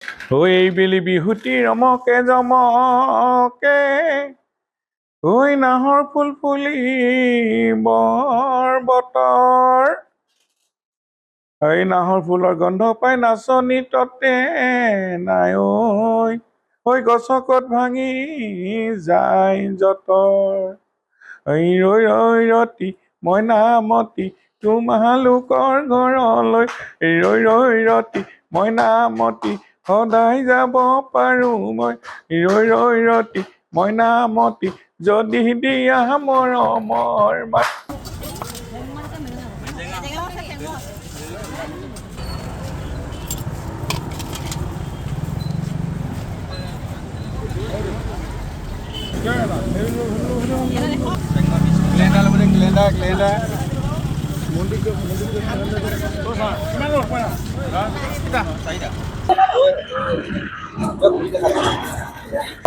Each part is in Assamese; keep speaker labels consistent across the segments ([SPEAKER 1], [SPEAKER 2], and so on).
[SPEAKER 1] এইবেলি বিহুতি ৰমকে জমকে নাহৰ ফুল ফুলি বৰ বতৰ নাহৰ ফুলৰ গন্ধ পাই নাচনি ততে নাই ঐ গছকত ভাঙি যায় যতৰ ৰৈ ৰৈ ৰতি মইনামতি তোমালোকৰ ঘৰলৈ ৰৈ ৰৈ ৰতি মইনামতি সদায় যাব পাৰো মই ৰৈ ৰৈ ৰতি মইনামতি যদি দিয়া মৰমৰ মাত।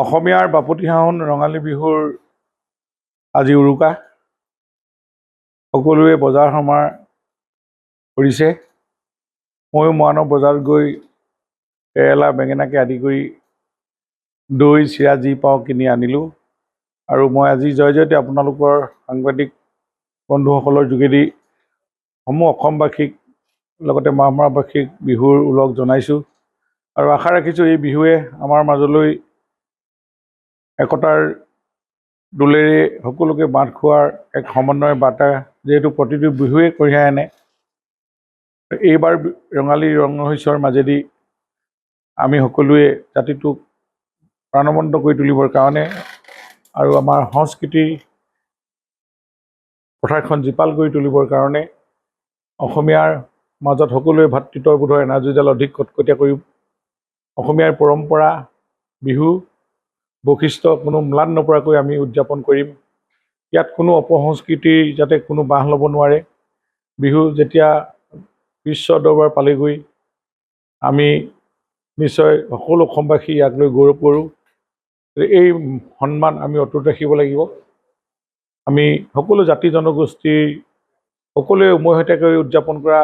[SPEAKER 1] অসমীয়াৰ বাপতিসাহোন ৰঙালী বিহুৰ আজি উৰুকা। সকলোৱে বজাৰ সমাৰ কৰিছে। ময়ো মৰাণৰ বজাৰত গৈ কেৰেলা বেঙেনাকে আদি কৰি দৈ চিৰা যি পাওঁ কিনি আনিলোঁ। আৰু মই আজি জয়তে আপোনালোকৰ সাংবাদিক বন্ধুসকলৰ যোগেদি সমূহ অসমবাসীক লগতে মাহমৰাবাসীক বিহুৰ ওলগ জনাইছোঁ আৰু আশা ৰাখিছোঁ এই বিহুৱে আমাৰ মাজলৈ একতাৰ দোলেৰে সকলোকে বান্ধ খোৱাৰ এক সমন্বয় বাৰ্তা যিহেতু প্ৰতিটো বিহুৱে কঢ়িয়াই আনে। এইবাৰ ৰঙালী ৰঙহৈচৰ মাজেদি আমি সকলোৱে জাতিটোক প্ৰাণৱন্ত কৰি তুলিবৰ কাৰণে আৰু আমাৰ সংস্কৃতিৰ পথাৰখন জীপাল কৰি তুলিবৰ কাৰণে অসমীয়াৰ মাজত সকলোৱে ভাতৃত্ববোধৰ এনাজৰীডাল অধিক কটকটীয়া কৰি অসমীয়াৰ পৰম্পৰা বিহু বৈশিষ্ট্য কোনো ম্লান নপৰাকৈ আমি উদযাপন কৰিম। ইয়াত কোনো অপসংস্কৃতিৰ যাতে কোনো বাহ ল'ব নোৱাৰে। বিহু যেতিয়া বিশ্ব দৰবাৰ পালেগৈ আমি নিশ্চয় সকলো অসমবাসী ইয়াক লৈ গৌৰৱ কৰোঁ। এই সন্মান আমি অটুট ৰাখিব লাগিব। আমি সকলো জাতি জনগোষ্ঠীৰ সকলোৱে উমৈহতীয়াকৈ উদযাপন কৰা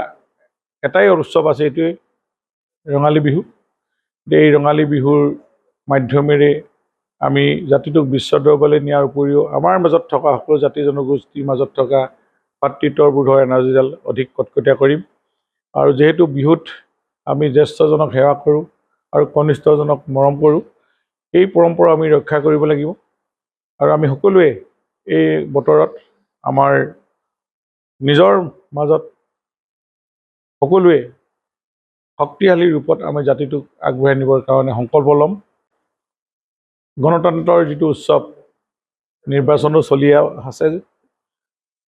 [SPEAKER 1] এটাই উৎসৱ আছে, এইটোৱে ৰঙালী বিহু। এই ৰঙালী বিহুৰ মাধ্যমেৰে আমি জাতিটোক বিশ্ব দৰবাৰলৈ নিয়াৰ উপৰিও আমাৰ মাজত থকা সকলো জাতি জনগোষ্ঠীৰ মাজত থকা ভাতৃত্ববোধৰ এনাজৰীডাল অধিক কটকটীয়া কৰিম। আৰু যিহেতু বিহুত আমি জ্যেষ্ঠজনক সেৱা কৰোঁ আৰু কনিষ্ঠজনক মৰম কৰোঁ, এই পৰম্পৰা আমি ৰক্ষা কৰিব লাগিব। আৰু আমি সকলোৱে এই বতৰত আমাৰ নিজৰ মাজত সকলোৱে শক্তিশালী ৰূপত আমি জাতিটোক আগবঢ়াই নিবৰ কাৰণে সংকল্প ল'ম। গণতন্ত্ৰৰ যিটো উৎসৱ, নিৰ্বাচনো চলি আছে।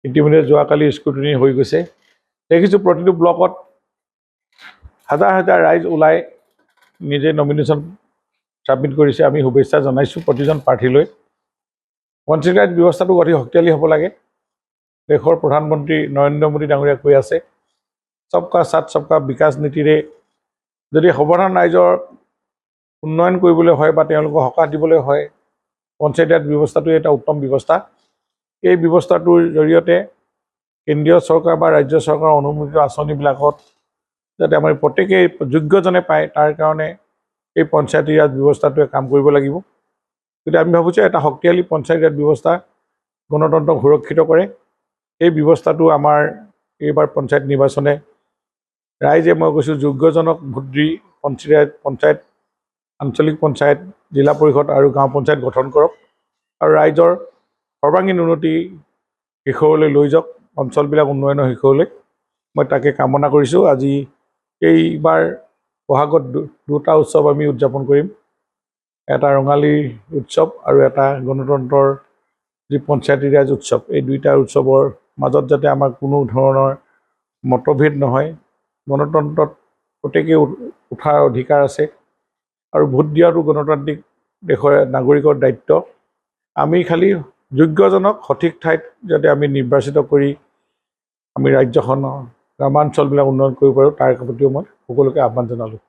[SPEAKER 1] ইতিমধ্যে যোৱাকালি স্ক্ৰুটিনি হৈ গৈছে। দেখিছোঁ প্ৰতিটো ব্লকত হাজাৰ হাজাৰ ৰাইজ ওলাই নিজে নমিনেশ্যন ছাবমিট কৰিছে। আমি শুভেচ্ছা জনাইছোঁ প্ৰতিজন প্ৰাৰ্থীলৈ। পঞ্চায়ত ব্যৱস্থাটো অধিক শক্তিশালী হ'ব লাগে। দেশৰ প্ৰধানমন্ত্ৰী নৰেন্দ্ৰ মোদী ডাঙৰীয়াই কৈ আছে সবকা সাথ সবকা বিকাশ নীতিৰে যদি সৰ্বসাধাৰণ ৰাইজৰ উন্নয়ন কৰিবলৈ হয় বা তেওঁলোকক সকাহ দিবলৈ হয়, পঞ্চায়ত ব্যৱস্থাটো এটা উত্তম ব্যৱস্থা। এই ব্যৱস্থাটোৰ জৰিয়তে কেন্দ্ৰীয় চৰকাৰ বা ৰাজ্য চৰকাৰৰ অনুমোদিত আঁচনিবিলাকত যাতে আমাৰ প্ৰত্যেকেই যোগ্যজনে পায়, তাৰ কাৰণে এই পঞ্চায়তী ৰাজ ব্যৱস্থাটোৱে কাম কৰিব লাগিব। গতিকে আমি ভাবোঁ যে এটা শক্তিশালী পঞ্চায়ত ৰাজ ব্যৱস্থা গণতন্ত্ৰক সুৰক্ষিত কৰে। এই ব্যৱস্থাটো আমাৰ এইবাৰ পঞ্চায়ত নিৰ্বাচনে ৰাইজে মই কৈছোঁ যোগ্যজনক ভোট দি পঞ্চায়ত আঞ্চলিক পঞ্চায়ত, জিলা পৰিষদ আৰু গাঁও পঞ্চায়ত গঠন কৰক আৰু ৰাইজৰ সৰ্বাংগীন উন্নতি শিখৰলৈ লৈ যাওক, অঞ্চলবিলাক উন্নয়নৰ শিখৰলৈ। মই তাকে কামনা কৰিছোঁ। আজি এইবাৰ বহাগত দুটা উৎসৱ আমি উদযাপন কৰিম, এটা ৰঙালী উৎসৱ আৰু এটা গণতন্ত্ৰৰ যি পঞ্চায়তী ৰাজ উৎসৱ। এই দুইটা উৎসৱৰ মাজত যাতে আমাৰ কোনো ধৰণৰ মতভেদ নহয়। গণতন্ত্ৰত প্ৰত্যেকেই উঠাৰ অধিকাৰ আছে আৰু ভোট দিয়াটো গণতান্ত্ৰিক দেশৰ নাগৰিকৰ দায়িত্ব। আমি খালি যোগ্যজনক সঠিক ঠাইত যাতে আমি নিৰ্বাচিত কৰি আমি ৰাজ্যখনৰ গ্ৰামাঞ্চলবিলাক উন্নয়ন কৰিব পাৰোঁ, তাৰ প্ৰতিও মই সকলোকে আহ্বান জনালোঁ।